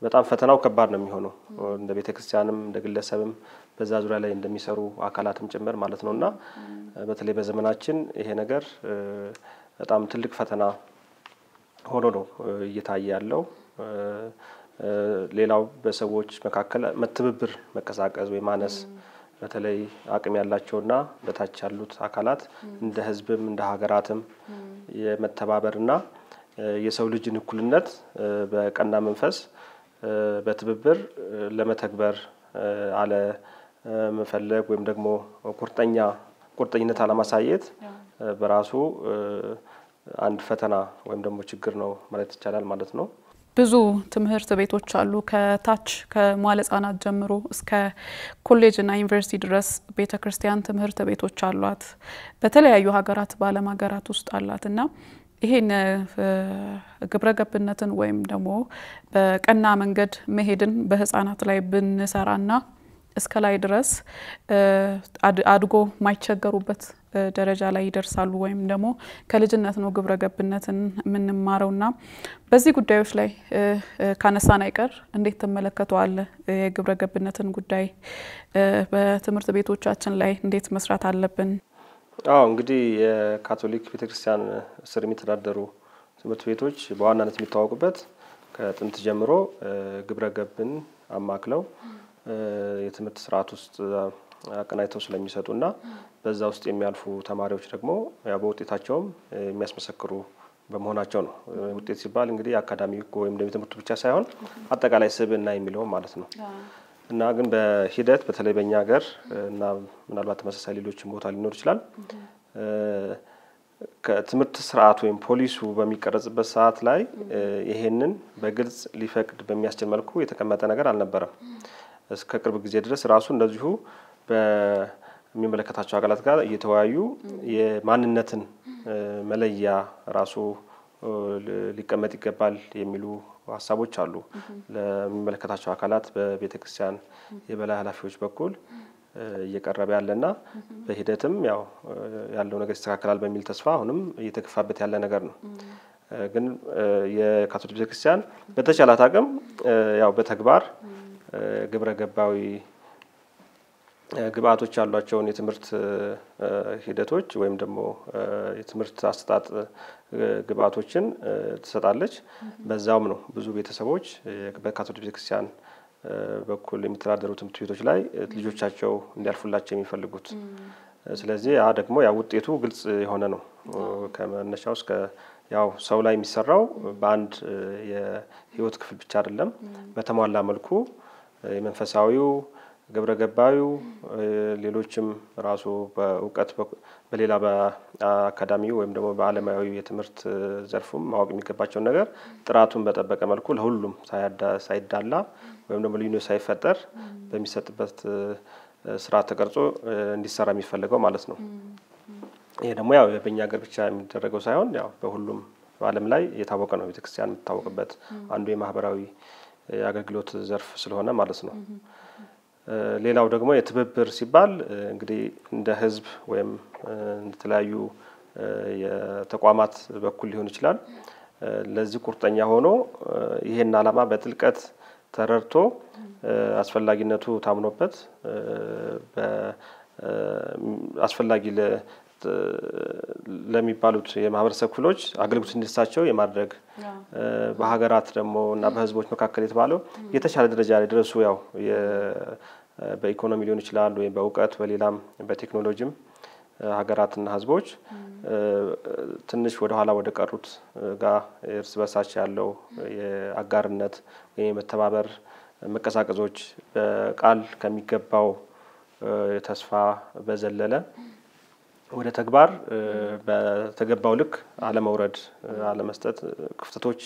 በጣም ፈተናው ከባድ ነው የሚሆነው። እንደ ቤተክርስቲያንም እንደ ግለሰብም በዛ ዙሪያ ላይ እንደሚሰሩ አካላትም ጭምር ማለት ነውና በተለይ በዘመናችን ይሄ ነገር በጣም ትልቅ ፈተና ሆኖ ነው እየታየ ያለው። ሌላው በሰዎች መካከል መተባበር መቀዛቀዝ ወይ ማነስ፣ በተለይ አቅም ያላቸውና በታች ያሉት አካላት እንደ ህዝብም እንደ ሀገራትም የመተባበርና የሰው ልጅን እኩልነት በቀና መንፈስ በትብብር ለመተግበር አለ መፈለግ ወይም ደግሞ ቁርጠኝነት አለማሳየት በራሱ አንድ ፈተና ወይም ደግሞ ችግር ነው ማለት ይቻላል ማለት ነው። ብዙ ትምህርት ቤቶች አሉ ከታች ከመዋለ ህጻናት ጀምሮ እስከ ኮሌጅ እና ዩኒቨርሲቲ ድረስ ቤተክርስቲያን ትምህርት ቤቶች አሏት። በተለያዩ ሀገራት በዓለም ሀገራት ውስጥ አላትና ይሄን ግብረ ገብነትን ወይም ደግሞ በቀና መንገድ መሄድን በህፃናት ላይ ብንሰራና እስከ ላይ ድረስ አድጎ ማይቸገሩበት ደረጃ ላይ ይደርሳሉ ወይም ደግሞ ከልጅነት ነው ግብረ ገብነትን የምንማረውና በዚህ ጉዳዮች ላይ ካነሳን አይቀር እንዴት ተመለከተዋለህ? የግብረ ገብነትን ጉዳይ በትምህርት ቤቶቻችን ላይ እንዴት መስራት አለብን? እንግዲህ የካቶሊክ ቤተክርስቲያን ስር የሚተዳደሩ ትምህርት ቤቶች በዋናነት የሚታወቁበት ከጥንት ጀምሮ ግብረ ገብን አማክለው የትምህርት ስርዓት ውስጥ አቀናይተው ስለሚሰጡና በዛ ውስጥ የሚያልፉ ተማሪዎች ደግሞ ያው በውጤታቸውም የሚያስመሰክሩ በመሆናቸው ነው። ውጤት ሲባል እንግዲህ አካዳሚክ ወይም ደግሞ ትምህርቱ ብቻ ሳይሆን አጠቃላይ ስብዕና የሚለው ማለት ነው። እና ግን በሂደት በተለይ በእኛ ሀገር እና ምናልባት ተመሳሳይ ሌሎችም ቦታ ሊኖር ይችላል ከትምህርት ስርዓት ወይም ፖሊሱ በሚቀረጽበት ሰዓት ላይ ይሄንን በግልጽ ሊፈቅድ በሚያስችል መልኩ የተቀመጠ ነገር አልነበረም። እስከ ቅርብ ጊዜ ድረስ ራሱ እንደዚሁ የሚመለከታቸው አካላት ጋር እየተወያዩ የማንነትን መለያ ራሱ ሊቀመጥ ይገባል የሚሉ ሀሳቦች አሉ። ለሚመለከታቸው አካላት በቤተክርስቲያን የበላይ ኃላፊዎች በኩል እየቀረበ ያለና በሂደትም ያለው ነገር ይስተካከላል በሚል ተስፋ አሁንም እየተከፋበት ያለ ነገር ነው። ግን የካቶሊክ ቤተክርስቲያን በተቻላት አቅም በተግባር ግብረ ገባዊ ግብአቶች ያሏቸውን የትምህርት ሂደቶች ወይም ደግሞ የትምህርት አሰጣጥ ግብአቶችን ትሰጣለች። በዛውም ነው ብዙ ቤተሰቦች በካቶሊክ ቤተክርስቲያን በኩል የሚተዳደሩ ትምህርት ቤቶች ላይ ልጆቻቸው እንዲያልፉላቸው የሚፈልጉት። ስለዚህ ያ ደግሞ ውጤቱ ግልጽ የሆነ ነው። ከመነሻው እስከ ሰው ላይ የሚሰራው በአንድ የህይወት ክፍል ብቻ አይደለም። በተሟላ መልኩ የመንፈሳዊው ግብረ ገባዊው ሌሎችም ራሱ በእውቀት በሌላ በአካዳሚው ወይም ደግሞ በዓለማዊ የትምህርት ዘርፉም ማወቅ የሚገባቸውን ነገር ጥራቱን በጠበቀ መልኩ ለሁሉም ሳይዳላ ወይም ደግሞ ልዩነት ሳይፈጠር በሚሰጥበት ስርዓት ተቀርጾ እንዲሰራ የሚፈልገው ማለት ነው። ይሄ ደግሞ በእኛ ሀገር ብቻ የሚደረገው ሳይሆን በሁሉም ዓለም ላይ የታወቀ ነው። ቤተክርስቲያን የምትታወቅበት አንዱ የማህበራዊ አገልግሎት ዘርፍ ስለሆነ ማለት ነው። ሌላው ደግሞ የትብብር ሲባል እንግዲህ እንደ ህዝብ ወይም የተለያዩ የተቋማት በኩል ሊሆን ይችላል። ለዚህ ቁርጠኛ ሆኖ ይሄን ዓላማ በጥልቀት ተረድቶ አስፈላጊነቱ ታምኖበት አስፈላጊ ለሚባሉት የማህበረሰብ ክፍሎች አገልግሎት እንዲሰጣቸው የማድረግ በሀገራት ደግሞ እና በህዝቦች መካከል የተባለው የተሻለ ደረጃ ላይ ድረሱ በኢኮኖሚ ሊሆን ይችላል ወይ በእውቀት በሌላም በቴክኖሎጂም ሀገራትና ህዝቦች ትንሽ ወደ ኋላ ወደ ቀሩት ጋር እርስ በርሳቸው ያለው የአጋርነት ወይ መተባበር መቀሳቀዞች በቃል ከሚገባው ተስፋ በዘለለ ወደ ተግባር በተገባው ልክ አለመውረድ አለመስጠት ክፍተቶች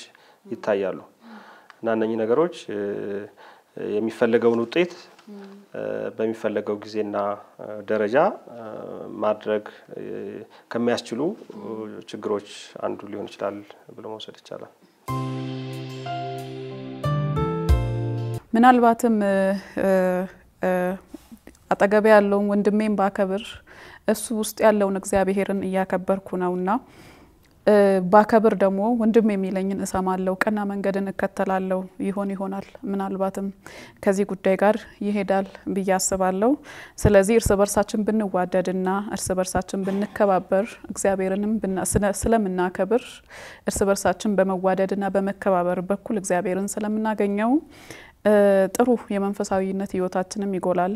ይታያሉ። እና እነኚህ ነገሮች የሚፈልገውን ውጤት በሚፈልገው ጊዜና ደረጃ ማድረግ ከሚያስችሉ ችግሮች አንዱ ሊሆን ይችላል ብሎ መውሰድ ይቻላል። ምናልባትም አጠገቤ ያለውን ወንድሜን ባከብር እሱ ውስጥ ያለውን እግዚአብሔርን እያከበርኩ ነውና ባከብር ደግሞ ወንድም የሚለኝን እሰማለሁ፣ ቀና መንገድን እከተላለሁ ይሆናል። ምናልባትም ከዚህ ጉዳይ ጋር ይሄዳል ብዬ አስባለሁ። ስለዚህ እርስ በርሳችን ብንዋደድና እርስ በርሳችን ብንከባበር እግዚአብሔርንም ስለምናከብር እርስ በርሳችን በመዋደድና በመከባበር በኩል እግዚአብሔርን ስለምናገኘው ጥሩ የመንፈሳዊነት ህይወታችንም ይጎላል።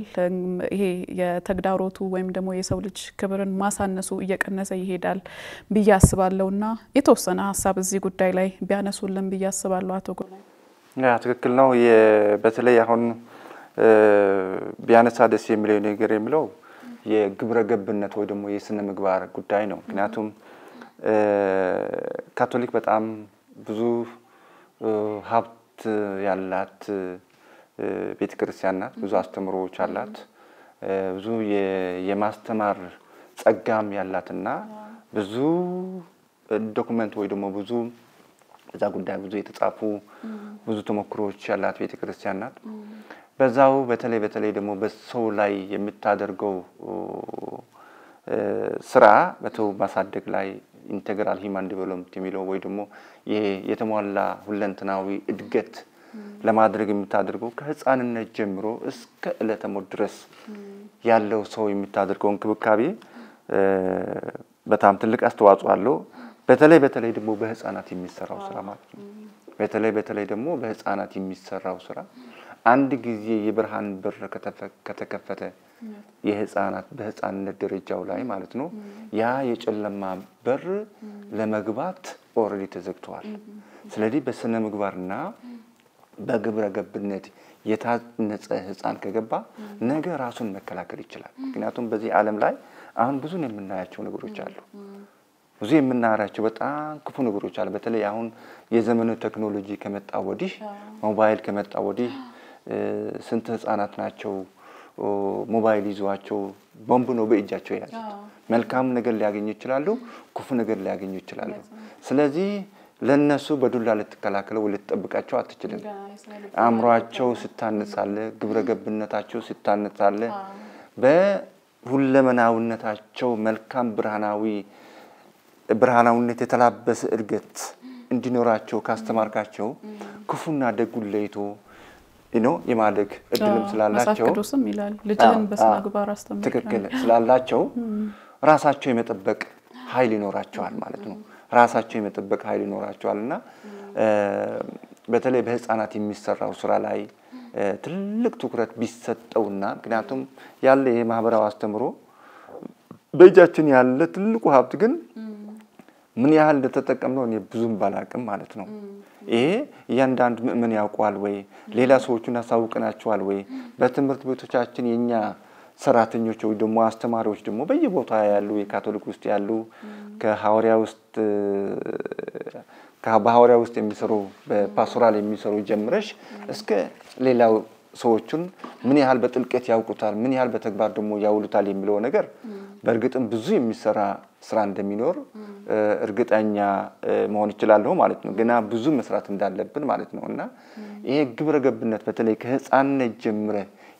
ይሄ የተግዳሮቱ ወይም ደግሞ የሰው ልጅ ክብርን ማሳነሱ እየቀነሰ ይሄዳል ብዬ አስባለሁና የተወሰነ ሀሳብ እዚህ ጉዳይ ላይ ቢያነሱልን ብዬ አስባለሁ። አቶ ጎላይ ትክክል ነው። በተለይ አሁን ቢያነሳ ደስ የሚለው ነገር የሚለው የግብረ ገብነት ወይ ደግሞ የስነ ምግባር ጉዳይ ነው። ምክንያቱም ካቶሊክ በጣም ብዙ ሀብት ያላት ቤተክርስቲያን ናት። ብዙ አስተምሮዎች አላት። ብዙ የማስተማር ጸጋም ያላትና ብዙ ዶክመንት ወይ ደግሞ ብዙ እዛ ጉዳይ ብዙ የተጻፉ ብዙ ተሞክሮዎች ያላት ቤተክርስቲያን ናት። በዛው በተለይ ደግሞ በሰው ላይ የምታደርገው ስራ በተው ማሳደግ ላይ ኢንተግራል ሂማን ዲቨሎፕመንት የሚለው ወይ ደግሞ የተሟላ ሁለንተናዊ እድገት ለማድረግ የምታደርገው ከህፃንነት ጀምሮ እስከ ዕለተ ሞት ድረስ ያለው ሰው የምታደርገው እንክብካቤ በጣም ትልቅ አስተዋጽኦ አለው። በተለይ ደግሞ በህፃናት የሚሰራው ስራ ማለት ነው። በተለይ ደግሞ በህፃናት የሚሰራው ስራ አንድ ጊዜ የብርሃን በር ከተከፈተ የህፃናት በህፃንነት ደረጃው ላይ ማለት ነው ያ የጨለማ በር ለመግባት ኦሬዲ ተዘግቷል። ስለዚህ በስነ ምግባርና በግብረ ገብነት የታነጸ ህፃን ከገባ ነገ ራሱን መከላከል ይችላል። ምክንያቱም በዚህ ዓለም ላይ አሁን ብዙ የምናያቸው ነገሮች አሉ። ብዙ የምናራቸው በጣም ክፉ ነገሮች አሉ። በተለይ አሁን የዘመኑ ቴክኖሎጂ ከመጣ ወዲህ ሞባይል ከመጣ ወዲህ ስንት ህፃናት ናቸው ሞባይል ይዟቸው ቦምብ ነው በእጃቸው ያዙት መልካም ነገር ሊያገኙ ይችላሉ ክፉ ነገር ሊያገኙ ይችላሉ ስለዚህ ለነሱ በዱላ ልትከላከለው ልትጠብቃቸው አትችልም አምሯቸው ስታነጻለ ግብረገብነታቸው ስታነጻለ በሁለመናውነታቸው መልካም ብርሃናዊነት የተላበሰ እድገት እንዲኖራቸው ካስተማርካቸው ክፉና ደጉን ለይቶ የማደግ እድልም ስላላቸው ማሳከዱስም ይላል ልጅህን በስነግባር አስተምር ትክክል ስላላቸው ራሳቸው የመጠበቅ ኃይል ይኖራቸዋል ማለት ነው ራሳቸው የመጠበቅ ኃይል ይኖራቸዋልና በተለይ በህፃናት የሚሰራው ስራ ላይ ትልቅ ትኩረት ቢሰጠውና ምክንያቱም ያለ የማህበራዊ አስተምሮ በእጃችን ያለ ትልቁ ሀብት ግን ምን ያህል እንደተጠቀምነው እኔ ብዙም ባላቅም ማለት ነው ይሄ እያንዳንዱ ምን ያውቋል ወይ ሌላ ሰዎችን አሳውቀናቸዋል ወይ በትምህርት ቤቶቻችን የኛ ሰራተኞች ወይ ደሞ አስተማሪዎች ደሞ በየቦታው ያሉ የካቶሊክ ውስጥ ያሉ ከሐዋርያ ውስጥ የሚሰሩ በፓስቶራል የሚሰሩ ጀምረሽ እስከ ሌላው ሰዎችን ምን ያህል በጥልቀት ያውቁታል ምን ያህል በተግባር ደሞ ያውሉታል የሚለው ነገር በእርግጥም ብዙ የሚሰራ ስራ እንደሚኖር እርግጠኛ መሆን ይችላል ማለት ነው ገና ብዙ መስራት እንዳለብን ማለት ነውና ይሄ ግብረ ገብነት በተለይ ከህፃንነት ጀምረ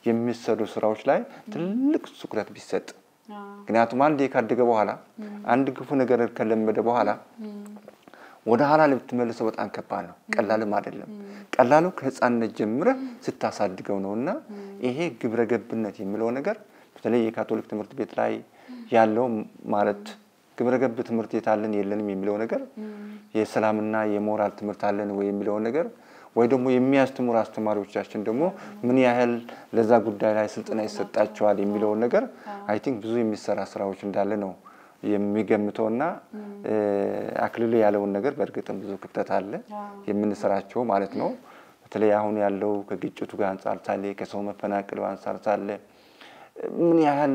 የሚሰሩ ስራዎች ላይ ትልቅ ትኩረት ቢሰጥ ምክንያቱም አንዴ ካደገ በኋላ አንድ ክፉ ነገር ከለመደ በኋላ ወደ ኋላ ልትመለሰው በጣም ከባድ ነው ቀላልም አይደለም ቀላሉ ከህፃንነት ጀምረ ስታሳድገው ነውና ይሄ ግብረ ገብነት የሚለው ነገር በተለይ የካቶሊክ ትምህርት ቤት ላይ ያለው ማለት ግብረ ገብ ትምህርት የታለን የለንም የሚለው ነገር የሰላምና የሞራል ትምህርት አለን ወይ የሚለው ነገር ወይ ደግሞ የሚያስተምሩ አስተማሪዎቻችን ደግሞ ምን ያህል ለዛ ጉዳይ ላይ ስልጠና ይሰጣቸዋል የሚለው ነገር አይ ቲንክ ብዙ የሚሰራ ስራዎች እንዳለ ነው የሚገምተውና አክሊሉ ያለውን ነገር በእርግጥም ብዙ ክፍተት አለ የምንሰራቸው ማለት ነው በተለይ አሁን ያለው ከግጭቱ ጋር አንፃር ሳለ ከሰው መፈናቀል አንፃር ሳለ ምን ያህል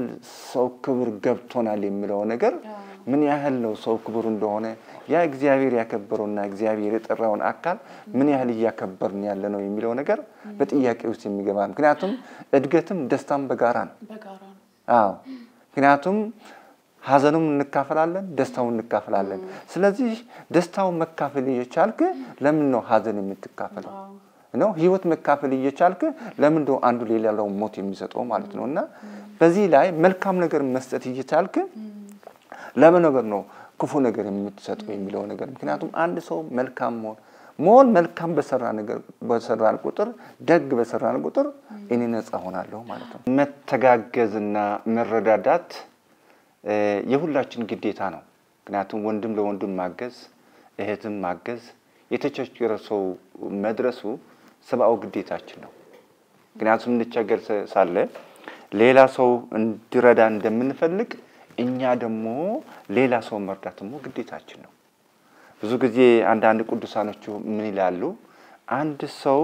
ሰው ክብር ገብቶናል የሚለው ነገር ምን ያህል ነው ሰው ክብር እንደሆነ ያ እግዚአብሔር ያከበረውና እግዚአብሔር የጠራውን አካል ምን ያህል ያከበርን ያለ ነው የሚለው ነገር በጥያቄ ውስጥ የሚገባ ምክንያቱም እድገትም ደስታም በጋራ ነው አዎ ምክንያቱም ሐዘኑም እንካፈላለን ደስታውን እንካፈላለን ስለዚህ ደስታውን መካፈል እየቻልክ ለምን ነው ሐዘን የምትካፈለው ነው ህይወት መካፈል እየቻልክ ለምን ነው አንዱ ሌላው ሞት የሚሰጠው ማለት ነውና በዚህ ላይ መልካም ነገር መስጠት እየቻልክ ለምን ነገር ነው ክፉ ነገር የምትሰጠው የሚለው ነገር ምክንያቱም አንድ ሰው መልካም ሞል መልካም በሰራን ቁጥር ደግ በሰራን ቁጥር እኔ ነፃ ሆናለሁ ማለት ነው መተጋገዝና መረዳዳት የሁላችን ግዴታ ነው ምክንያቱም ወንድም ለወንድም ማገዝ እህትም ማገዝ የተቸገረ ሰው መድረሱ ሰብአዊ ግዴታችን ነው ምክንያቱም እንቸገር ሳለ ሌላ ሰው እንዲረዳ እንደምንፈልግ እኛ ደግሞ ሌላ ሰው መርዳት ደግሞ ግዴታችን ነው ብዙ ጊዜ አንዳንድ ቅዱሳኖች ምን ይላሉ አንድ ሰው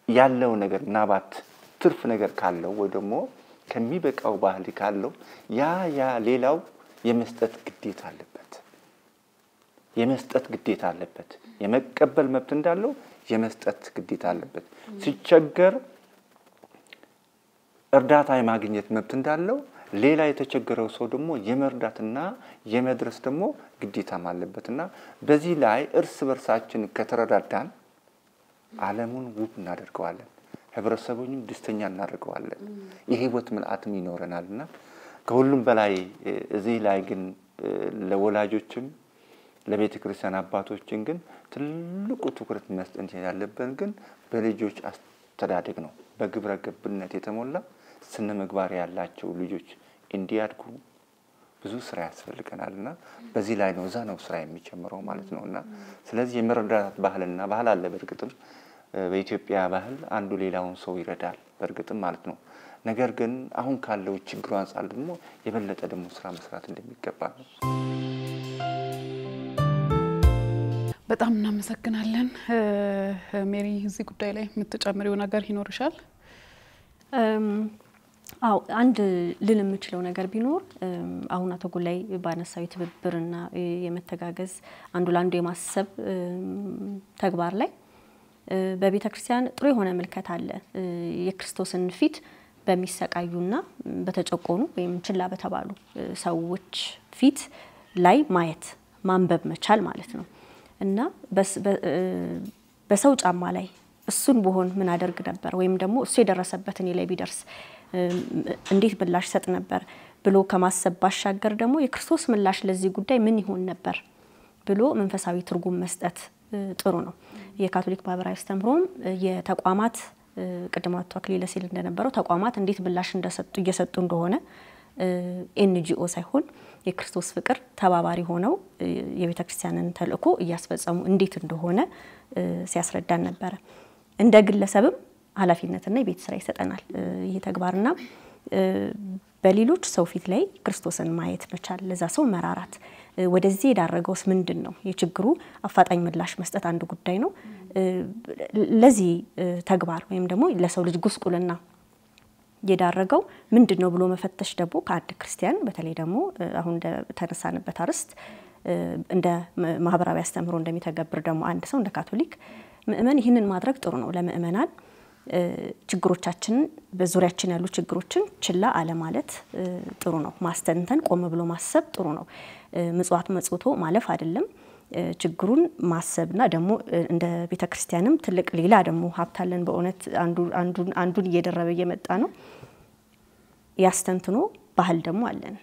ያለው ነገር ምናባት ትርፍ ነገር ካለው ወይ ደግሞ ከሚበቃው ባህል ካለው ያ ሌላው የመስጠት ግዴታ አለበት የመቀበል መብት እንዳለው የመስጠት ግዴታ አለበት ሲቸገር እርዳታ የማግኘት መብት እንዳለው ሌላ የተቸገረው ሰው ደግሞ የመርዳትና የመድረስ ደግሞ ግዴታም አለበትና በዚህ ላይ እርስ በርሳችን ከተረዳዳን ዓለሙን ውብ እናደርገዋለን ህብረተሰቡንም ደስተኛ እናደርገዋለን የህይወት መልአትም ይኖረናልና ከሁሉም በላይ እዚህ ላይ ግን ለወላጆችም ለቤተ ክርስቲያን አባቶችን ግን ትልቁ ትኩረት መስጠት ያለብን ግን በልጆች አስተዳደግ ነው በግብረ ገብነት የተሞላ ስነ ምግባር ያላቸው ልጆች እንዲያድጉ ብዙ ስራ ያስፈልገናልና በዚህ ላይ ነው ዛናው ስራ የሚጨምረው ማለት ነውና ስለዚህ የመረዳዳት ባህል አለ በርግጥም በኢትዮጵያ ባህል አንዱ ሌላውን ሰው ይረዳል በርግጥም ማለት ነው ነገር ግን አሁን ካለው ችግሩ አንፃር ደግሞ የበለጠ ደግሞ ስራ መስራት እንደሚገባ ነው በጣም እናመሰግናለን ሜሪ እዚህ ጉዳይ ላይ የምትጨምሪው ነገር ይኖርሻል አው አንድ ልል የምችለው ነገር ቢኖር አሁን አቶ ጉላይ ባነሳው ትብብርና የመተጋገዝ አንዱ ለአንዱ የማሰብ ተግባር ላይ በቤተ ክርስቲያን ጥሩ የሆነ ምልከታ አለ። የክርስቶስን ፊት በሚሰቃዩና በተጨቆኑ ወይም ችላ በተባሉ ሰዎች ፊት ላይ ማየት ማንበብ መቻል ማለት ነው እና በሰው ጫማ ላይ እሱን በሆን ምን አደርግ ነበር ወይም ደግሞ እሱ የደረሰበት እኔ ላይ ቢደርስ እንዴት ምላሽ ሰጥ ነበር ብሎ ከማሰብ ባሻገር ደግሞ የክርስቶስ ምላሽ ለዚህ ጉዳይ ምን ይሆን ነበር ብሎ መንፈሳዊ ትርጉም መስጠት ጥሩ ነው። የካቶሊክ ማህበራዊ አስተምህሮም የተቋማት ቅድማቱ አክሊለ ሲል እንደነበረው ተቋማት እንዴት ምላሽ እየሰጡ እንደሆነ ኤንጂኦ ሳይሆን የክርስቶስ ፍቅር ተባባሪ ሆነው የቤተ ክርስቲያንን ተልእኮ እያስፈጸሙ እንዴት እንደሆነ ሲያስረዳን ነበር። እንደ ግለሰብም ኃላፊነትና የቤት ስራ ይሰጠናል ይሄ ተግባርና በሌሎች ሰው ፊት ላይ ክርስቶስን ማየት መቻል ለዛ ሰው መራራት ወደዚህ የዳረገውስ ምንድነው የችግሩ አፋጣኝ ምላሽ መስጠት አንድ ጉዳይ ነው። ለዚህ ተግባር ወይም ደግሞ ለሰው ልጅ ጉስቁልና የዳረገው ምንድነው ብሎ መፈተሽ ደግሞ ከአንድ ክርስቲያን በተለይ ደግሞ አሁን ተነሳንበት አርስት እንደ ማህበራዊ አስተምህሮ እንደሚተገብር ደግሞ አንድ ሰው እንደ ካቶሊክ ምእመን ይህንን ማድረግ ጥሩ ነው። ለምእመናን ችግሮቻችን በዙሪያችን ያሉ ችግሮችን ችላ አለ ማለት ጥሩ ነው። ማስተንተን ቆም ብሎ ማሰብ ጥሩ ነው። ምጽዋት መጽውቶ ማለፍ አይደለም ችግሩን ማሰብና ደግሞ እንደ ቤተ ክርስቲያንም ትልቅ ሌላ ደግሞ ሀብታለን በእውነት አንዱን እየደረበ እየመጣ ነው። ያስተንትኖ ባህል ደግሞ አለን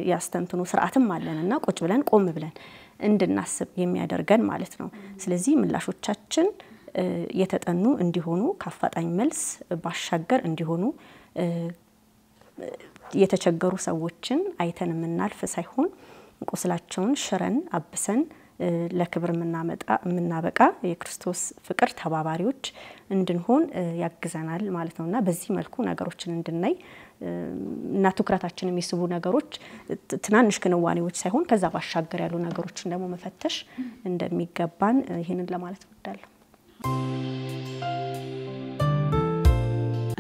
ያስተንትኖ ስርዓትም አለንና ቁጭ ብለን ቆም ብለን እንድናስብ የሚያደርገን ማለት ነው። ስለዚህ ምላሾቻችን የተጠኑ እንዲሆኑ ካፋጣኝ መልስ ባሻገር እንዲሆኑ የተቸገሩ ሰዎችን አይተን ምናልፍ ሳይሆን ቁስላቸውን ሽረን አብሰን ለክብር ምናበቃ የክርስቶስ ፍቅር ተባባሪዎች እንድንሆን ያግዘናል ማለት ነውና በዚህ መልኩ ነገሮችን እንድናይ እና ትኩረታችንን የሚስቡ ነገሮች ትናንሽ ክንዋኔዎች ሳይሆን ከዛ ባሻገር ያሉ ነገሮችን ደግሞ መፈተሽ እንደሚገባን ይሄንን ለማለት እወዳለሁ።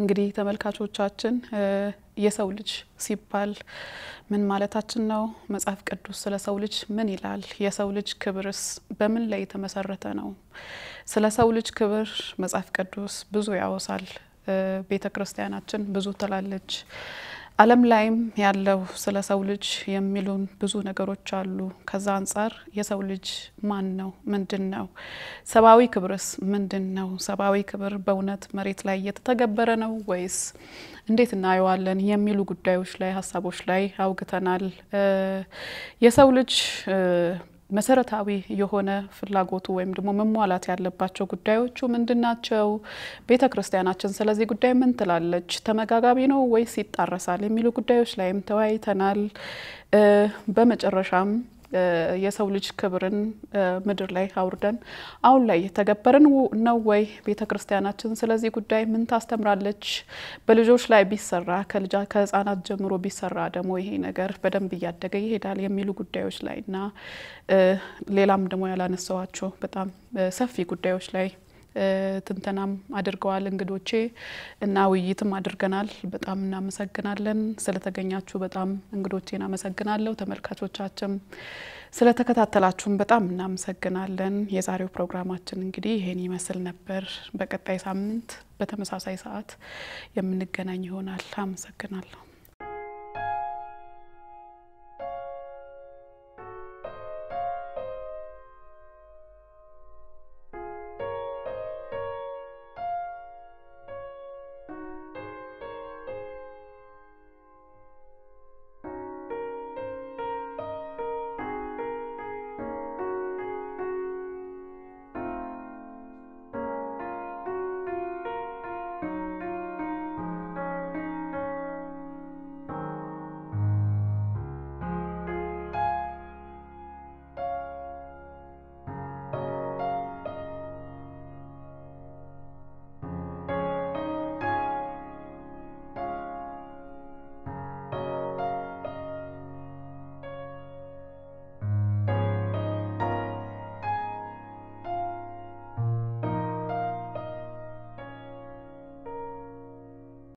እንግዲህ ተመልካቾቻችን የሰው ልጅ ሲባል ምን ማለታችን ነው? መጽሐፍ ቅዱስ ስለ ሰው ልጅ ምን ይላል? የሰው ልጅ ክብርስ በምን ላይ የተመሰረተ ነው? ስለ ሰው ልጅ ክብር መጽሐፍ ቅዱስ ብዙ ያወሳል። ቤተክርስቲያናችን ብዙ ትላለች። ዓለም ላይም ያለው ስለ ሰው ልጅ የሚሉን ብዙ ነገሮች አሉ። ከዛ አንፃር የሰው ልጅ ማን ነው? ምንድነው? ሰባዊ ክብርስ ምንድነው? ሰባዊ ክብር በእውነት መሬት ላይ እየተተገበረ ነው ወይስ እንዴት እናየዋለን የሚሉ ጉዳዮች ላይ ሐሳቦች ላይ አውግተናል። የሰው ልጅ መሰረታዊ የሆነ ፍላጎቱ ወይም ደግሞ መሟላት ያለባቸው ጉዳዮቹ ምንድናቸው? ቤተክርስቲያናችን ስለዚህ ጉዳይ ምን ትላለች? ተመጋጋቢ ነው ወይስ ይጣረሳል የሚሉ ጉዳዮች ላይም ተወያይተናል። በመጨረሻም የሰው ልጅ ክብርን ምድር ላይ አውርደን አሁን ላይ ተገበርን ነው ወይ? ቤተክርስቲያናችን ስለዚህ ጉዳይ ምን ታስተምራለች? በልጆች ላይ ቢሰራ ከህፃናት ጀምሮ ቢሰራ ደግሞ ይሄ ነገር በደንብ እያደገ ይሄዳል የሚሉ ጉዳዮች ላይና ሌላም ደግሞ ያላነሳዋቸው በጣም ሰፊ ጉዳዮች ላይ ትንተናም አድርገዋል እንግዶቼ እና ውይይትም አድርገናል። በጣም እናመሰግናለን ስለተገኛችሁ። በጣም እንግዶቼን አመሰግናለሁ። ተመልካቾቻችን ስለተከታተላችሁን በጣም እናመሰግናለን። የዛሬው ፕሮግራማችን እንግዲህ ይሄን ይመስል ነበር። በቀጣይ ሳምንት በተመሳሳይ ሰዓት የምንገናኝ ይሆናል። አመሰግናለሁ።